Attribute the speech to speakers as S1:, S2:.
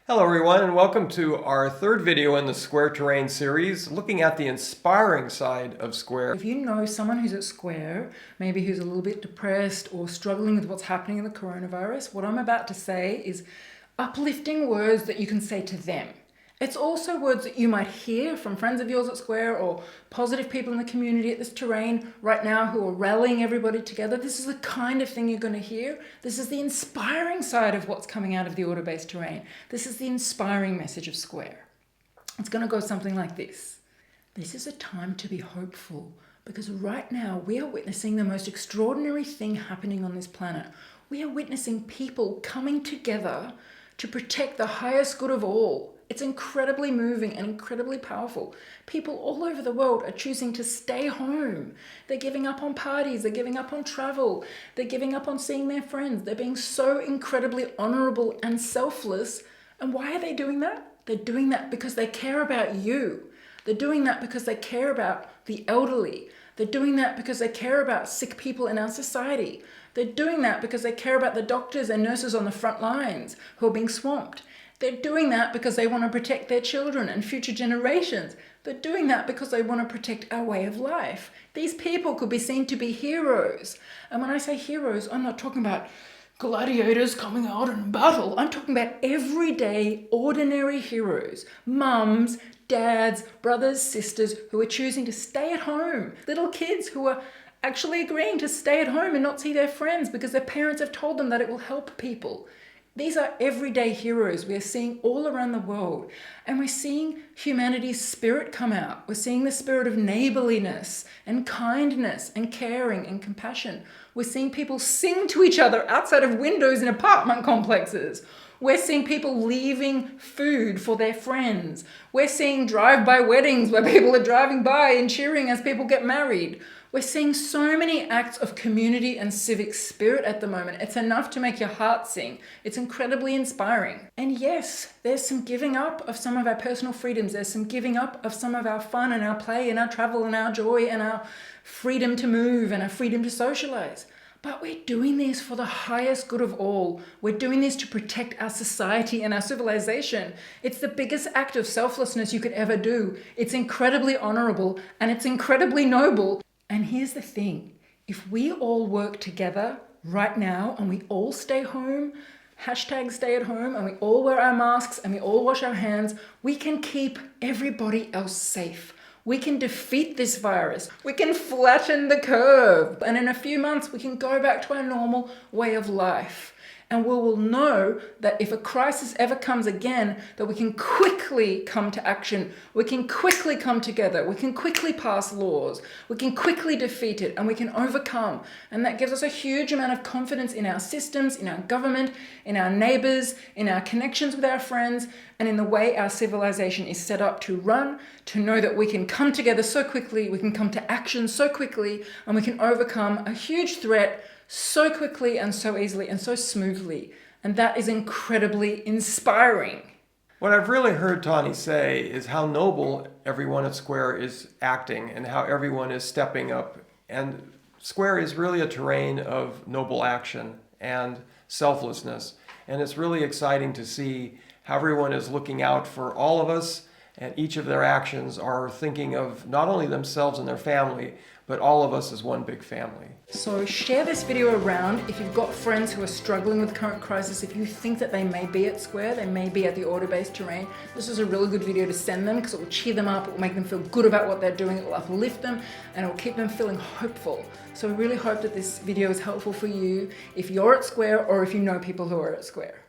S1: Hello everyone, and welcome to our third video in the Square Terrain series, looking at the inspiring side of Square.
S2: If you know someone who's at Square, maybe who's a little bit depressed or struggling with what's happening in the coronavirus, what I'm about to say is uplifting words that you can say to them. It's also words that you might hear from friends of yours at Square or positive people in the community at this terrain right now who are rallying everybody together. This is the kind of thing you're going to hear. This is the inspiring side of what's coming out of the order-based terrain. This is the inspiring message of Square. It's going to go something like this. This is a time to be hopeful because right now we are witnessing the most extraordinary thing happening on this planet. We are witnessing people coming together to protect the highest good of all. It's incredibly moving and incredibly powerful. People all over the world are choosing to stay home. They're giving up on parties. They're giving up on travel. They're giving up on seeing their friends. They're being so incredibly honorable and selfless. And why are they doing that? They're doing that because they care about you. They're doing that because they care about the elderly. They're doing that because they care about sick people in our society. They're doing that because they care about the doctors and nurses on the front lines who are being swamped. They're doing that because they want to protect their children and future generations. They're doing that because they want to protect our way of life. These people could be seen to be heroes. And when I say heroes, I'm not talking about gladiators coming out in battle. I'm talking about everyday, ordinary heroes. Mums, dads, brothers, sisters who are choosing to stay at home. Little kids who are actually agreeing to stay at home and not see their friends because their parents have told them that it will help people. These are everyday heroes we are seeing all around the world, and we're seeing humanity's spirit come out. We're seeing the spirit of neighborliness and kindness and caring and compassion. We're seeing people sing to each other outside of windows in apartment complexes. We're seeing people leaving food for their friends. We're seeing drive-by weddings where people are driving by and cheering as people get married. We're seeing so many acts of community and civic spirit at the moment. It's enough to make your heart sing. It's incredibly inspiring. And yes, there's some giving up of some of our personal freedoms. There's some giving up of some of our fun and our play and our travel and our joy and our freedom to move and our freedom to socialize. But we're doing this for the highest good of all. We're doing this to protect our society and our civilization. It's the biggest act of selflessness you could ever do. It's incredibly honorable and it's incredibly noble. And here's the thing, if we all work together right now and we all stay home, hashtag stay at home, and we all wear our masks and we all wash our hands, we can keep everybody else safe. We can defeat this virus. We can flatten the curve. And in a few months, we can go back to our normal way of life. And we will know that if a crisis ever comes again, that we can quickly come to action. We can quickly come together. We can quickly pass laws. We can quickly defeat it and we can overcome. And that gives us a huge amount of confidence in our systems, in our government, in our neighbours, in our connections with our friends, and in the way our civilization is set up to run, to know that we can come together so quickly, we can come to action so quickly, and we can overcome a huge threat so quickly and so easily and so smoothly. And that is incredibly inspiring.
S1: What I've really heard Tahnee say is how noble everyone at Square is acting and how everyone is stepping up. And Square is really a terrain of noble action and selflessness. And it's really exciting to see how everyone is looking out for all of us, and each of their actions are thinking of not only themselves and their family, but all of us as one big family.
S2: So share this video around if you've got friends who are struggling with the current crisis. If you think that they may be at Square, they may be at the order-based terrain, this is a really good video to send them because it will cheer them up, it will make them feel good about what they're doing, it will uplift them, and it will keep them feeling hopeful. So I really hope that this video is helpful for you if you're at Square or if you know people who are at Square.